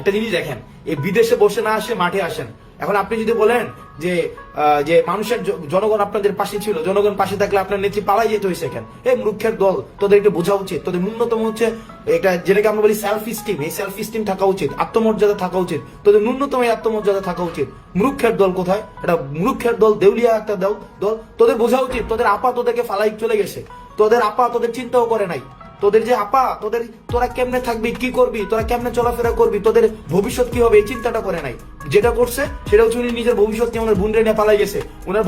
একটা জিনিস দেখেন, এই বিদেশে বসে না আসে মাঠে আসেন। এখন আপনি যদি বলেন যে যে মানুষের জনগণ আপনাদের পাশে ছিল, জনগণ পাশে থাকলে আপনার নেত্রী পালাই যেতে হয়েছে, কেন? এই মূর্খের দল, তোদের একটু বোঝা উচিত, তোদের ন্যূনতম হচ্ছে এটা যেটাকে আমরা বলি সেলফ স্টিম, এই সেলফ স্টিম থাকা উচিত, আত্মমর্যাদা থাকা উচিত, তোদের ন্যূনতম এই আত্মমর্যাদা থাকা উচিত। মূর্খের দল কোথায়? এটা মূর্খের দল, দেউলিয়া একটা দল। তোদের বোঝা উচিত, তোদের আপা তোদেরকে ফালাই চলে গেছে, তোদের আপা তোদের চিন্তাও করে নাই। তোদের যে আপা, তোরা কেমনে থাকবি, কি করবি, তোরা কেমনে চলাফেরা করবি, তোদের ভবিষ্যৎ কি হবে, এই চিন্তাটা করে নাই। যেটা করছে সেটা হচ্ছে উনি নিজের ভবিষ্যৎ নিয়ে ওনার বোনরে নিয়ে পালাই গেছে। ওনার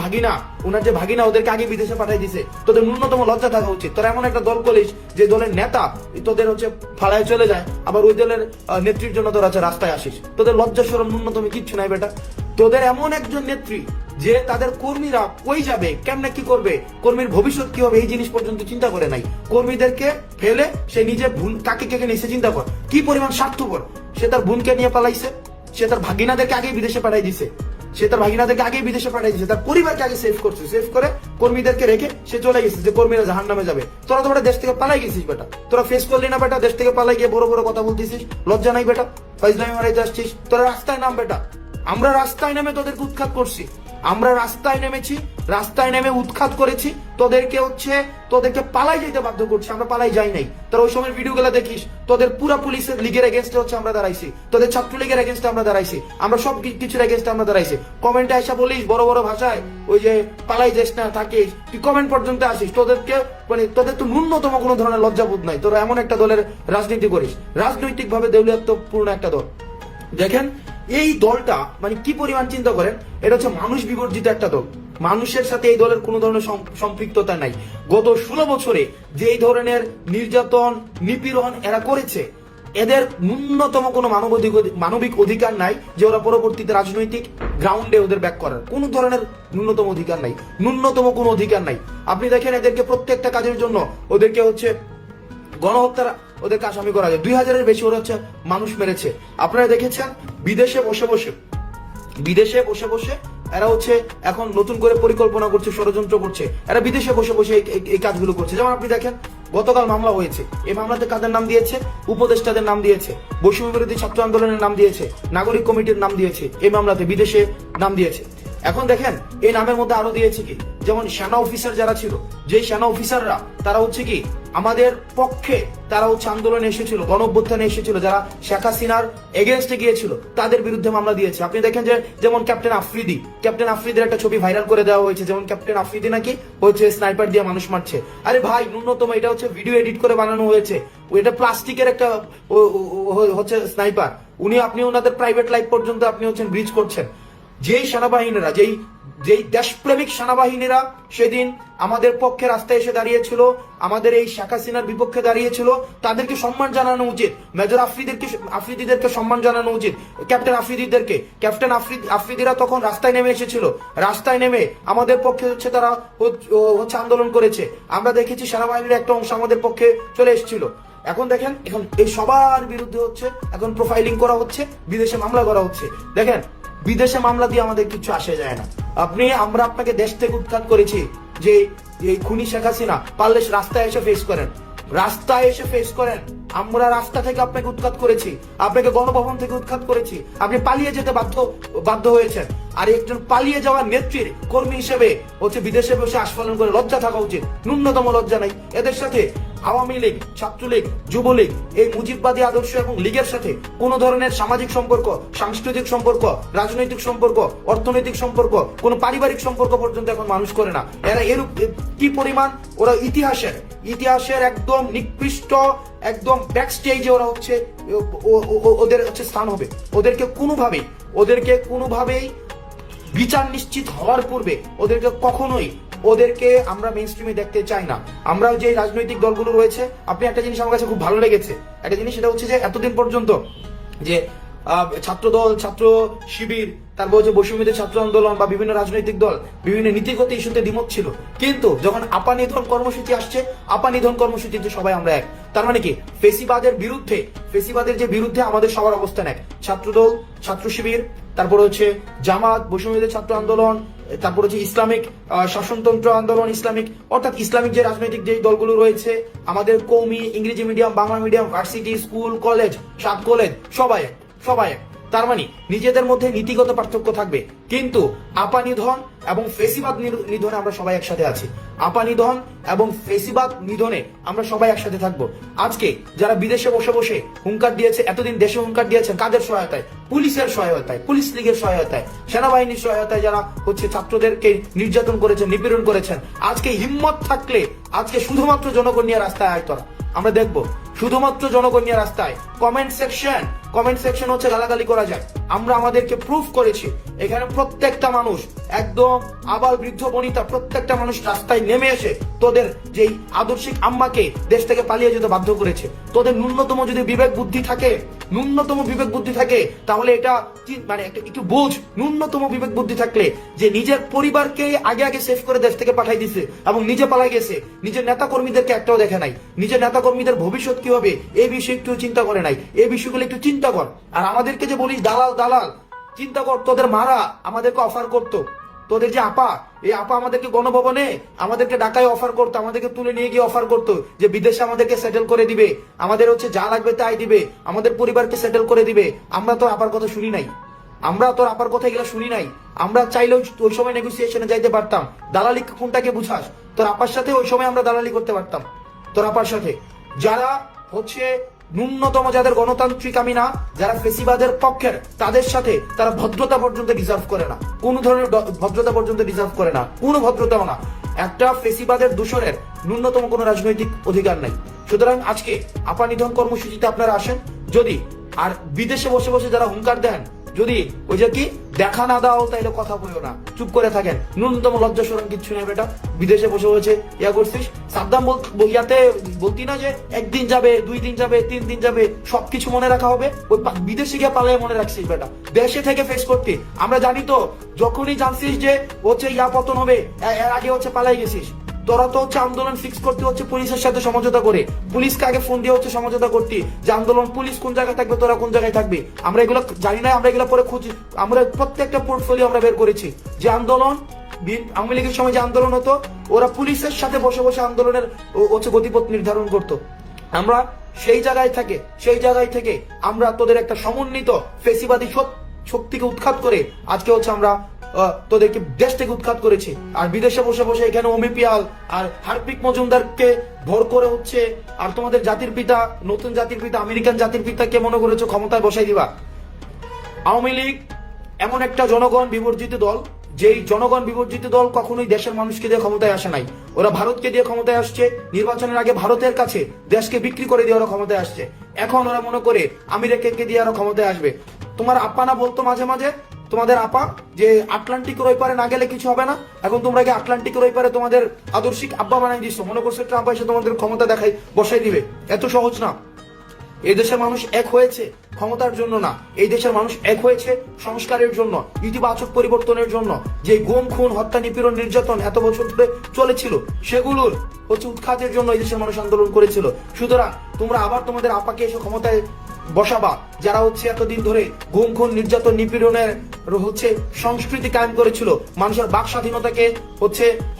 যে ভাগিনা ওদেরকে আগে বিদেশে পাঠাই দিছে। তোদের ন্যূনতম লজ্জা থাকা উচিত। তোরা এমন একটা দল করিস যে দলের নেতা তোদের হচ্ছে ফালায় চলে যায়, আবার ওই দলের নেত্রীর জন্য তোরা রাস্তায় আসিস। তোদের লজ্জা শরম ন্যূনতম কিচ্ছু নাই বেটা। তোদের এমন একজন নেত্রী যে তাদের কর্মীরা কই যাবে, কেমনে কি করবে, কর্মীর ভবিষ্যৎ কি হবে, এই জিনিস পর্যন্ত চিন্তা করে নাই। কর্মীদেরকে ফেলে সে নিজে কাকে কেকে নিয়ে চিন্তা কর, কি পরিমাণ স্বার্থপর। সে তার বোনকে নিয়ে পালাইছে, সে তার ভাগিনাদেরকে আগে বিদেশে পাঠাই দিছে, তার পরিবারকে আগে সেভ করছে, সেভ করে কর্মীদেরকে রেখে সে চলে গেছে যে কর্মীরা জাহান্নামে যাবে। তোরা তো দেশ থেকে পালাই গেছিস বেটা, তোরা ফেস করলি না বেটা, দেশ থেকে পালাই গিয়ে বড় বড় কথা বলতেছিস, লজ্জা নাই বেটা? ফাইজলামি মারাইতে আসছিস, তোরা রাস্তায় নাম বেটা। আমরা রাস্তায় নেমে তোদেরকে উৎখাত করছি, আমরা রাস্তায় নেমেছি, রাস্তায় নেমে উৎখাত করেছি, তোদেরকে পালাই যেতে বাধ্য করছি, আমরা পালাই যাই নাই। তোর ওই সময় ভিডিও গুলা দেখিস, তোদের পুরা পুলিশের লিগের এগেনস্টে হচ্ছে আমরা দাঁড়াইছি, তোদের ছাত্রলীগের এগেনস্টে আমরা দাঁড়াইছি, আমরা সব কিছুর এগেনস্টে আমরা দাঁড়াইছি। কমেন্টে এসে বলিস বড় বড় ভাষায় ওই যে পালাই যাস না থাকিস, তুই কমেন্ট পর্যন্ত আসিস, তোদের তো ন্যূনতম কোনো ধরনের লজ্জাবোধ নাই। তোরা এমন একটা দলের রাজনীতি করিস, রাজনৈতিক ভাবে দেউলিয়াত্বপূর্ণ একটা দল। দেখেন এই দলটা মানে কি পরিমাণ চিন্তা করেন, এটা হচ্ছে মানুষ বিবর্জিত একটা দল। মানুষের সাথে এই দলের কোনো ধরনের সম্পৃক্ততা নাই। গত 16 বছরে যে এই ধরনের নির্যাতন নিপীড়ন এরা করেছে, এদের ন্যূনতম কোনো মানবিক অধিকার নাই যে ওরা পরবর্তীতে রাজনৈতিক গ্রাউন্ডে ওদের ব্যাক করার কোনো ধরনের ন্যূনতম অধিকার নাই, ন্যূনতম কোনো অধিকার নাই। আপনি দেখেন এদেরকে প্রত্যেকটা কাজের জন্য ওদেরকে হচ্ছে গণহত্যার ওদেরকে আসামি করা যায়। 2000-এর বেশি ওরা হচ্ছে মানুষ মেরেছে। আপনারা দেখেছেন বিদেশে বসে বসে এরা হচ্ছে এখন নতুন করে পরিকল্পনা করছে, ষড়যন্ত্র করছে, এরা বিদেশে বসে বসে এই কাজগুলো করছে। যেমন আপনি দেখেন গতকাল মামলা হয়েছে, এই মামলাতে কাদের নাম দিয়েছে? উপদেষ্টাদের নাম দিয়েছে, বৈষম্য বিরোধী ছাত্র আন্দোলনের নাম দিয়েছে, নাগরিক কমিটির নাম দিয়েছে, এই মামলাতে বিদেশে নাম দিয়েছে। এখন দেখেন এই নামের মধ্যে আরো দিয়েছে কি, যেমন সেনা অফিসার যারা ছিল, যে সেনা অফিসাররা তারা হচ্ছে কি আমাদের পক্ষে, তারা হচ্ছে আন্দোলনে এসেছিল, গণঅভ্যুত্থানে এসেছিল, যারা শেখ হাসিনার এগেনস্টে গিয়েছিল, তাদের বিরুদ্ধে মামলা দিয়েছে। আপনি দেখেন যে যেমন ক্যাপ্টেন আফ্রিদির একটা ছবি ভাইরাল করে দেওয়া হয়েছে, যেমন ক্যাপ্টেন আফ্রিদি নাকি হচ্ছে স্নাইপার দিয়ে মানুষ মারছে। আরে ভাই ন্যূনতম এটা হচ্ছে ভিডিও এডিট করে বানানো হয়েছে, এটা প্লাস্টিকের একটা হচ্ছে স্নাইপার, আপনি ওনাদের প্রাইভেট লাইফ পর্যন্ত আপনি হচ্ছেন ব্রিজ করছেন। যেই সেনাবাহিনীরা, যেই দেশপ্রেমিক সেনাবাহিনীরা সেদিন আমাদের পক্ষে রাস্তায় এসে দাঁড়িয়েছিল, আমাদের এই শেখ হাসিনার বিপক্ষে দাঁড়িয়েছিল, তাদেরকে সম্মান জানানো উচিত। মেজর আফ্রিদিদেরকে সম্মান জানানো উচিত, ক্যাপ্টেন আফ্রিদিরা তখন রাস্তায় নেমে এসেছিল, রাস্তায় নেমে আমাদের পক্ষে হচ্ছে তারা হচ্ছে আন্দোলন করেছে। আমরা দেখেছি সেনাবাহিনীর একটা অংশ আমাদের পক্ষে চলে এসেছিল। এখন দেখেন এখন এই সবার বিরুদ্ধে হচ্ছে এখন প্রোফাইলিং করা হচ্ছে, বিদেশে মামলা করা হচ্ছে। দেখেন বিদেশে মামলা দিয়ে আমাদের কিছু আসে যায় না। আমরা আপনাকে দেশ থেকে উৎখাত করেছি, যে এই খুনি শেখ হাসিনা, পারলে রাস্তায় এসে ফেস করেন। আমরা রাস্তা থেকে আপনাকে উৎখাত করেছি, আপনাকে গণভবন থেকে উৎখাত করেছি, আপনি পালিয়ে যেতে বাধ্য হয়েছেন। আর একজন পালিয়ে যাওয়ার নেত্রীর কর্মী হিসেবে হচ্ছে বিদেশে বসে আস্ফালন করে লজ্জা থাকা উচিত, ন্যূনতম লজ্জা নাই। এদের সাথে আওয়ামী লীগ, ছাত্রলীগ, যুবলীগ, এই মুজিববাদী আদর্শ এবং লীগের সাথে কোন ধরনের সামাজিক সম্পর্ক, সাংস্কৃতিক সম্পর্ক, রাজনৈতিক সম্পর্ক, অর্থনৈতিক সম্পর্ক, কোন পারিবারিক সম্পর্ক পর্যন্ত এখন মানুষ করে না। এরা এরূপ কি পরিমাণ ওরা ইতিহাসের একদম নিকৃষ্ট, একদম ব্যাক স্টেজে ওরা হচ্ছে ওদের হচ্ছে স্থান হবে। ওদেরকে কোনোভাবেই বিচার নিশ্চিত হওয়ার পূর্বে ওদেরকে আমরা মেইন স্ট্রিমে দেখতে চাই না। আমরা যে রাজনৈতিক দলগুলো রয়েছে, আপনি একটা জিনিস আমার কাছে খুব ভালো লেগেছে, একটা জিনিস সেটা হচ্ছে যে এতদিন পর্যন্ত যে ছাত্রদল, ছাত্র শিবির, তারপর হচ্ছে বৈষম্যবিরোধী ছাত্র আন্দোলন বা বিভিন্ন রাজনৈতিক দল বিভিন্ন নীতিগত ইস্যুতে দ্বিমত ছিল, কিন্তু যখন আপা নিধন কর্মসূচি আসছে, আপা নিধন কর্মসূচিতে সবাই আমরা এক। তার মানে কি ফেসিবাদের যে বিরুদ্ধে আমাদের সবার অবস্থান এক। ছাত্রদল, ছাত্র শিবির, তারপর হচ্ছে জামাত, বৈষম্যবিরোধী ছাত্র আন্দোলন, তারপর হচ্ছে ইসলামিক শাসনতন্ত্র আন্দোলন, অর্থাৎ ইসলামিক যে রাজনৈতিক যে দলগুলো রয়েছে, আমাদের কওমি, ইংরেজি medium, Bangla medium, varsity, school, college, সাত কলেজ, সবাই সবাই এক। তার মানে নিজেদের মধ্যে নীতিগত পার্থক্য থাকবে, কিন্তু আপা নিধন এবং ফেসিবাদ নিধনে আমরা সবাই একসাথে আছি। আপা নিধন এবং ফেসিবাদ নিধনে আমরা সবাই একসাথে থাকবো। আজকে যারা বিদেশে বসে বসে হুঙ্কার দিয়েছে, এতদিন দেশে হুঙ্কার দিয়েছেন কাদের সহায়তায়? পুলিশের সহায়তায়, পুলিশ লীগের সহায়তায়, সেনাবাহিনীর সহায়তায়, যারা ছাত্রদেরকে নির্যাতন করেছেন, নিপীড়ন করেছেন। আজকে হিম্মত থাকলে আজকে শুধুমাত্র জনগণ নিয়ে রাস্তায় আয় তোরা, আমরা দেখবো শুধুমাত্র জনগণ নিয়ে রাস্তায়। কমেন্ট সেকশন হচ্ছে গালাগালি করা যায়, আমরা আমাদেরকে প্রুফ করেছি। এখানে প্রত্যেকটা মানুষ, একদম আবাল বৃদ্ধ বনিতা, প্রত্যেকটা মানুষ রাস্তায় নেমে এসে তোদের যেই আদর্শিক আম্মাকে দেশ থেকে পালিয়ে যেতে বাধ্য করেছে। তোদের ন্যূনতম যদি বিবেক বুদ্ধি থাকে তাহলে এটা মানে একটু বোঝ। ন্যূনতম বিবেক বুদ্ধি থাকলে যে নিজের পরিবারকে আগে সেভ করে দেশ থেকে পাঠাই দিছে এবং নিজে পালাই গেছে, নিজের নেতা কর্মীদেরকে একটাও দেখে নাই, নিজের নেতা কর্মীদের ভবিষ্যৎ কি হবে এই বিষয়ে একটু চিন্তা করে নাই। এই বিষয়গুলো একটু চিন্তা কর। আর আমাদেরকে যে বলিস দালাল, চিন্তা কর, তোদের মারা আমাদেরকে অফার করতো, তোদের যে আপা, এই আপা আমাদেরকে গণভবনে আমাদেরকে ঢাকায় অফার করতো, আমাদেরকে তুলে নিয়ে গিয়ে অফার করতো যে বিদেশে আমাদেরকে সেটেল করে দিবে, আমাদের যা লাগবে তাই দিবে, আমাদের পরিবারকে সেটেল করে দিবে। আমরা তো আপার কথা শুনি নাই, আমরা তোর আপার কথা এগুলো শুনি নাই। আমরা চাইলেও ওই সময় নেগোসিয়েশনে যাইতে পারতাম। দালালি কোনটাকে বুঝাস? তোর আপার সাথে ওই সময় আমরা দালালি করতে পারতাম, তোর আপার সাথে। যারা ন্যূনতম, যাদের গণতান্ত্রিক আমি না, যারা ফেসিবাদের পক্ষের, তাদের সাথে তারা ভদ্রতা পর্যন্ত ডিজার্ভ করে না, কোন ধরনের ভদ্রতা পর্যন্ত ডিজার্ভ করে না, কোনো ভদ্রতাও না। একটা ফেসিবাদের দূষণের ন্যূনতম কোনো রাজনৈতিক অধিকার নাই। সুতরাং আজকে আপা নিধন কর্মসূচিতে আপনারা আসেন। যদি আর বিদেশে বসে বসে যারা হুঙ্কার দেন, যদি ওই যে কি দেখা না দাও তাইলে কথা বলো না, চুপ করে থাকেন, ন্যূনতম লজ্জা শরম কিচ্ছু নেই বেটা। বিদেশে বসে বসে ইয়া করছিস, সাদ্দাম ইয়াতে বলতি না যে একদিন যাবে, 2 দিন যাবে, 3 দিন যাবে, সবকিছু মনে রাখা হবে। ওই বিদেশে গিয়ে পালায় মনে রাখছিস বেটা, দেশে থেকে ফেস করতে। আমরা জানি তো, যখনই জানছিস যে ইয়া পতন হবে, এর আগে পালাই গেছিস। তোরা তো আন্দোলন ফিক্স করতে পুলিশের সাথে সমঝোতা করে, পুলিশকে আগে ফোন দিয়ে সমঝোতা করতে যে আন্দোলন, পুলিশ কোন জায়গায় থাকবে, তোরা কোন জায়গায় থাকবে। আমরা এগুলো জানি না, আমরা এগুলো পরে খুঁজি। আমরা প্রত্যেকটা পোর্টফোলিও আমরা বের করেছি যে আন্দোলন, আওয়ামী লীগের সময় যে আন্দোলন হতো, ওরা পুলিশের সাথে বসে বসে আন্দোলনের গতিপথ নির্ধারণ করতো। আমরা সেই জায়গায় থেকে আমরা তোদের একটা সমন্বিত ফেসিবাদী শক্তিকে উৎখাত করে আজকে আমরা তোদেরকে দেশ থেকে উৎখাত করেছি। আর বিদেশে বসে বসে এখানে অমিপিয়াল আর হার্পিক মজুমদারকে ভর করে আর তোমাদের জাতির পিতা, নতুন জাতির পিতা, আমেরিকান জাতির পিতাকে মনে করেছো ক্ষমতায় বসাই দিবা। আওয়ামী লীগ এমন একটা জনগণ বিবর্জিত দল, যেই জনগণ বিবর্জিত দল কখনোই দেশের মানুষকে দিয়ে ক্ষমতায় আসে নাই। ওরা ভারতকে দিয়ে ক্ষমতায় আসছে, নির্বাচনের আগে ভারতের কাছে দেশকে বিক্রি করে দিয়ে ওরা ক্ষমতায় আসছে। এখন ওরা মনে করে আমেরিকাকে দিয়ে ওরা ক্ষমতায় আসবে। তোমার আপা না বলতো মাঝে মাঝে, তোমাদের আপা, যে আটলান্টিকের ওই পারে না গেলে কিছু হবে না। এখন তোমরা কি আটলান্টিকের ওই পারে তোমাদের আদর্শিক আব্বা বানাই দিচ্ছ, মনে করছো ট্রাম্প এসে তোমাদের ক্ষমতা দেখাই বসাই দিবে। এত সহজ না। এই দেশের মানুষ এক হয়েছে ক্ষমতার জন্য না, এই দেশের মানুষ এক হয়েছে সংস্কারের জন্য, ইতিবাচক পরিবর্তনের জন্য। যে গুম, খুন, হত্যা, নিপীড়ন, নির্যাতন এত বছর ধরে চলেছিল, সেগুলোর উৎখাতের জন্য এই দেশের মানুষ আন্দোলন করেছিল। সুতরাং তোমরা আবার তোমাদের আপাকে এসে ক্ষমতায় বসাবা, যারা এতদিন ধরে গুম, খুন, নির্যাতন, নিপীড়নের সংস্কৃতি কায়েম করেছিল, মানুষের বাক স্বাধীনতাকে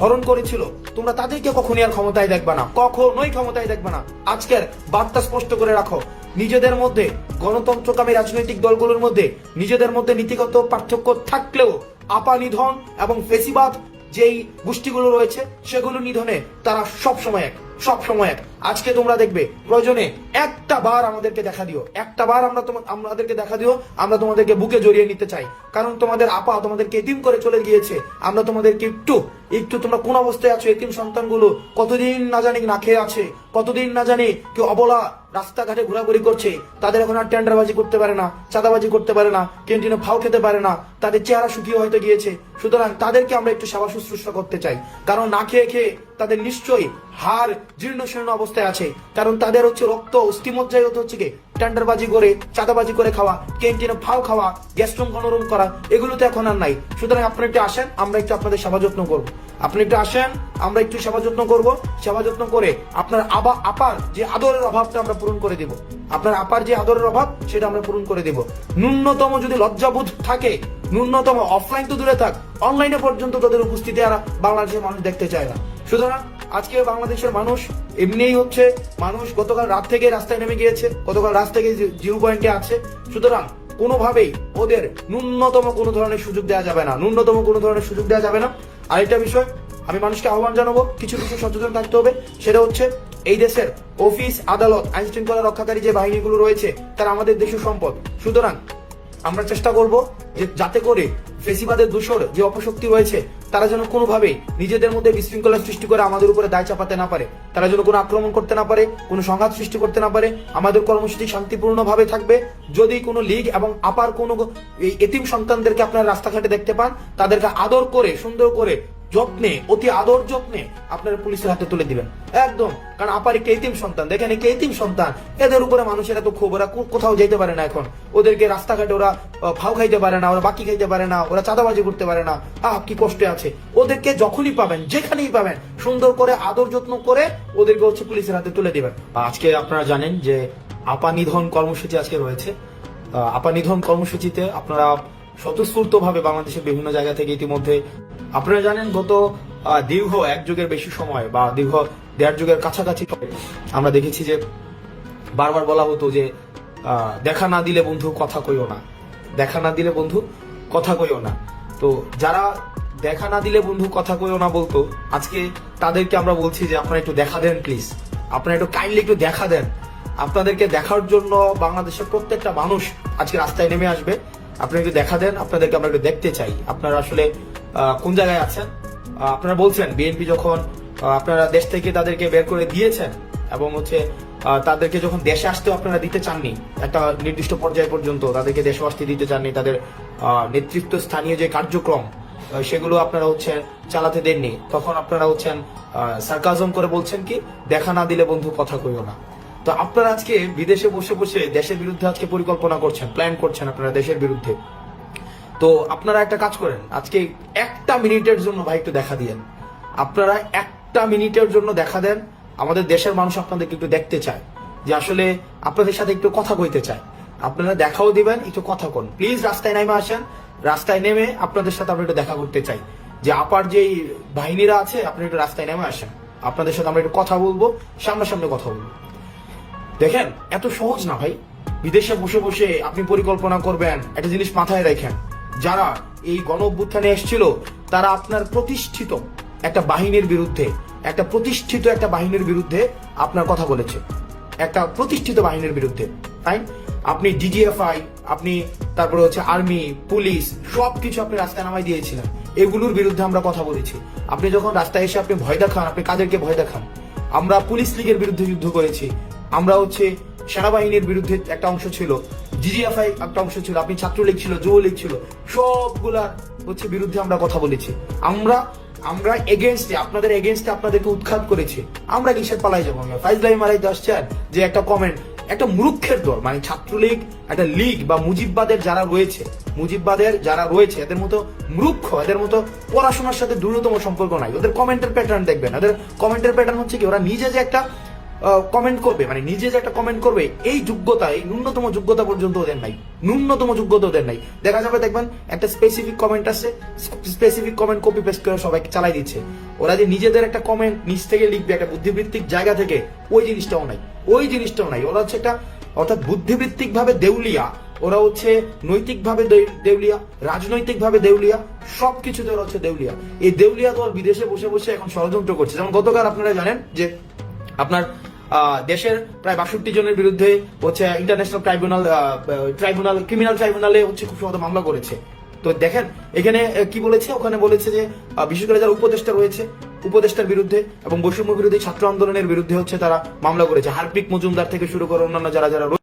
হরণ করেছিল। তোমরা তাদেরকে কখনোই আর ক্ষমতায় দেখবে না, কখনোই ক্ষমতায় দেখবে না। আজকের বার্তা স্পষ্ট করে রাখো, নিজেদের মধ্যে, গণতন্ত্রকামী রাজনৈতিক দলগুলোর মধ্যে নিজেদের মধ্যে নীতিগত পার্থক্য থাকলেও আপা নিধন এবং ফেসিবাদ যেই গোষ্ঠীগুলো রয়েছে, সেগুলো নিধনে তারা সবসময় এক। আজকে তোমরা দেখবে, প্রয়োজনে একটা বার আমাদেরকে দেখা দিও, একটা বার আমাদেরকে দেখা দিও, আমরা তোমাদেরকে বুকে জড়িয়ে নিতে চাই। কারণ তোমাদের আপা তোমাদেরকে এতিম করে চলে গিয়েছে। আমরা তোমাদেরকে একটু তোমরা কোন অবস্থায় আছো, এতিম সন্তানগুলো কতদিন না জানি না খেয়ে আছে, কতদিন না জানি কেউ অবলা রাস্তাঘাটে ঘোরাঘুরি করছে। তাদের এখন আর টেন্ডারবাজি করতে পারে না, চাঁদাবাজি করতে পারে না, ক্যান্টিনে ফাও খেতে পারে না, তাদের চেহারা শুকিয়ে হয়তো গিয়েছে। সুতরাং তাদেরকে আমরা একটু সেবা শুশ্রূষা করতে চাই। কারণ না খেয়ে খেয়ে তাদের নিশ্চয়ই হাড় জীর্ণ শীর্ণ অবস্থায় আছে। কারণ তাদের রক্ত অস্থিমজ্জায় কি টেন্ডারবাজি করে, চাঁদাবাজি করে খাওয়া, ক্যান্টিনে ফাও খাওয়া, গ্যাস্ট্রুম গণরুম করা, এগুলো তো এখন আর নাই। সুতরাং আপনি একটু আসেন, আমরা একটু আপনাদের সেবা যত্ন করবো। আপনি একটু আসেন, আমরা একটু সেবা যত্ন করবো। সেবা যত্ন করে আপনার আপার যে আদরের অভাবটা আমরা পূরণ করে দিব। আপনার আপার যে আদরের অভাব, সেটা আমরা পূরণ করে দিব। ন্যূনতম যদি লজ্জাবোধ থাকে, ন্যূনতম অফলাইন তো দূরে থাক, অনলাইনে পর্যন্ত তাদের উপস্থিতি আর বাংলাদেশের মানুষ দেখতে চায় না। সুতরাং আজকে বাংলাদেশের মানুষ এমনিই মানুষ গতকাল রাত থেকে রাস্তায় নেমে গিয়েছে, গতকাল রাত থেকে জিরো পয়েন্টে আছে। সুতরাং কোনোভাবেই ওদের ন্যূনতম কোনো ধরনের সুযোগ দেওয়া যাবে না, ন্যূনতম কোনো ধরনের সুযোগ দেওয়া যাবে না। আরেকটা বিষয় আমি মানুষকে আহ্বান জানাবো, কিছু বিষয় সচেতন থাকতে হবে। সেটা হচ্ছে এই দেশের অফিস, আদালত, আইন শৃঙ্খলা রক্ষাকারী যে বাহিনীগুলো রয়েছে তারা আমাদের দেশের সম্পদ। সুতরাং আমরা চেষ্টা করব যে যাতে করে ফেসিবাদের দূষর যে অপশক্তি রয়েছে তারা যেন কোনোভাবেই নিজেদের মধ্যে বিশৃঙ্খলা সৃষ্টি করে আমাদের উপরে দায় চাপাতে না পারে, তারা যেন কোনো আক্রমণ করতে না পারে, কোনো সংঘাত সৃষ্টি করতে না পারে। আমাদের কর্মসূচি শান্তিপূর্ণভাবে থাকবে। যদি কোনো লীগ এবং আপার কোনো এই এতিম সন্তানদেরকে আপনারা রাস্তাঘাটে দেখতে পান, তাদেরকে আদর করে, সুন্দর করে, যত্নে, অতি আদর যত্নে আপনারা পুলিশের হাতে তুলে দিবেন একদম। কারণ আপার একটা এতিম সন্তান, দেখেন একটা এতিম সন্তান, এদের উপরে মানুষের এত ক্ষোভ, ওরা কোথাও যেতে পারে না এখন, ওদেরকে রাস্তাঘাটে ওরা ফাউ খাইতে পারে না, ওরা বাকি খাইতে পারে না, ওরা চাঁদাবাজি করতে পারে না, কি কষ্টে আছে। ওদেরকে যখনই পাবেন, যেখানেই পাবেন, সুন্দর করে আদর যত্ন করে ওদেরকে হচ্ছে পুলিশের হাতে তুলে দিবেন। আজকে আপনারা জানেন যে আপা নিধন কর্মসূচি আজকে রয়েছে। আপা নিধন কর্মসূচিতে আপনারা স্বতঃস্ফূর্ত ভাবে বাংলাদেশের বিভিন্ন জায়গা থেকে ইতিমধ্যে আপনারা জানেন গত দীর্ঘ 1 যুগের বেশি সময় বা দীর্ঘ 1.5 যুগের কাছাকাছি আমরা দেখেছি যে বারবার বলা হতো যে দেখা না দিলে বন্ধু কথা কইও না, দেখা না দিলে বন্ধু কথা কইও না। তো যারা দেখা না দিলে বন্ধু কথা কইও না বলতো, আজকে তাদেরকে আমরা বলছি যে আপনারা একটু দেখা দেন প্লিজ, আপনারা একটু কাইন্ডলি একটু দেখা দেন। আপনাদেরকে দেখার জন্য বাংলাদেশের প্রত্যেকটা মানুষ আজকে রাস্তায় নেমে আসবে। আপনারা একটু দেখা দেন, আপনাদেরকে আমরা একটু দেখতে চাই আপনারা আসলে কোন জায়গায় আছেন। আপনারা বলছেন বিএনপি যখন আপনারা দেশ থেকে তাদেরকে বের করে দিয়েছেন এবং হচ্ছে তাদেরকে যখন দেশে আসতেও আপনারা দিতে চাননি, একটা নির্দিষ্ট পর্যায় পর্যন্ত তাদেরকে দেশে আসতে দিতে চাননি, তাদের নেতৃত্ব স্থানীয় যে কার্যক্রম সেগুলো আপনারা হচ্ছে চালাতে দেননি, তখন আপনারা হচ্ছেন সার্কাজম করে বলছেন কি দেখা না দিলে বন্ধু কথা কইও না। তো আপনারা আজকে বিদেশে বসে বসে দেশের বিরুদ্ধে আজকে পরিকল্পনা করছেন, প্ল্যান করছেন আপনারা দেশের বিরুদ্ধে। তো আপনারা একটা কাজ করেন, আজকে 1 মিনিটের জন্য ভাই একটু দেখা দিয়েন, আপনারা 1 মিনিটের জন্য দেখা দেন। আমাদের দেশের মানুষ আপনাদেরকে একটু দেখতে চায়, যে আসলে আপনাদের সাথে একটু কথা কইতে চায়। আপনারা দেখাও দিবেন, একটু কথা কোন প্লিজ। রাস্তায় নেমে আসেন, রাস্তায় নেমে আপনাদের সাথে আমরা একটু দেখা করতে চাই। যে আপার যেই বাহিনীরা আছে আপনারা একটু রাস্তায় নেমে আসেন, আপনাদের সাথে আমরা একটু কথা বলবো, সামনাসামনি কথা বলবো। দেখেন এত সহজ না ভাই, বিদেশে বসে বসে আপনি পরিকল্পনা করবেন। একটা জিনিস মাথায় রাখেন, যারা এই গণ অভ্যুত্থানে এসেছিল তারা আপনার প্রতিষ্ঠিত একটা বাহিনীর বিরুদ্ধে, একটা বাহিনীর বিরুদ্ধে আপনার কথা বলেছে, একটা প্রতিষ্ঠিত বাহিনীর বিরুদ্ধে। তাই আপনি ডিজিএফআই, আপনি তারপরে হচ্ছে আর্মি, পুলিশ, সবকিছু আপনি রাস্তায় নামাই দিয়েছিলেন, এগুলোর বিরুদ্ধে আমরা কথা বলেছি। আপনি যখন রাস্তায় এসে আপনি ভয় দেখান, আপনি কাদেরকে ভয় দেখান? আমরা পুলিশ লীগের বিরুদ্ধে যুদ্ধ করেছি, আমরা হচ্ছে সেনাবাহিনীর বিরুদ্ধে একটা অংশ ছিল, ডিজিএফআই একটা অংশ ছিল, আপনি ছাত্রলীগ ছিল, যুবলীগ ছিল, সবগুলার হচ্ছে বিরুদ্ধে আমরা কথা বলেছি। আমরা এগেনস্টে, আপনাদের এগেনস্টে আপনাদেরকে উৎখাত করেছি। আমরা কিসের পালাই যাবো? ফাইজলাই মারাইতে আসছেন যে একটা কমেন্ট, একটা মূর্খের দল, মানে ছাত্রলীগ একটা লীগ বা মুজিববাদের যারা রয়েছে এদের মতো মূর্খ, এদের মতো পড়াশোনার সাথে ন্যূনতম সম্পর্ক নাই। ওদের কমেন্টের প্যাটার্ন দেখবেন, ওদের কমেন্টের প্যাটার্ন হচ্ছে কি, ওরা নিজে যে একটা কমেন্ট করবে, মানে নিজে যে একটা কমেন্ট করবে, এই যোগ্যতা, এই ন্যূনতম যোগ্যতা পর্যন্ত ওদের নাই, ন্যূনতম যোগ্যতা ওদের নাই। দেখা যাবে দেখবেন একটা স্পেসিফিক কমেন্ট আছে, স্পেসিফিক কমেন্ট কপি পেস্ট করে সবাই চালাই দিচ্ছে। ওরা যে নিজেদের একটা কমেন্ট নিজ থেকে লিখবে একটা বুদ্ধিবৃত্তিক জায়গা থেকে, ওই জিনিসটাও নাই। ওরা হচ্ছে একটা, অর্থাৎ বুদ্ধিবৃত্তিক ভাবে দেউলিয়া, ওরা হচ্ছে নৈতিকভাবে দেউলিয়া, রাজনৈতিকভাবে দেউলিয়া, সবকিছুতে ওরা হচ্ছে দেউলিয়া। এই দেউলিয়া দল বিদেশে বসে বসে এখন ষড়যন্ত্র করছে। যেমন গতকাল আপনারা জানেন যে আপনার দেশের প্রায় 62 জনের বিরুদ্ধে হচ্ছে ইন্টারন্যাশনাল ট্রাইব্যুনাল ক্রিমিনাল ট্রাইব্যুনালে হচ্ছে খুব সহজে মামলা করেছে। তো দেখেন এখানে কি বলেছে, ওখানে বলেছে যে বিশেষ করে যারা উপদেষ্টা রয়েছে, উপদেষ্টার বিরুদ্ধে এবং বৈষম্য বিরোধী ছাত্র আন্দোলনের বিরুদ্ধে হচ্ছে তারা মামলা করেছে। হারপিক মজুমদার থেকে শুরু করে অন্যান্য যারা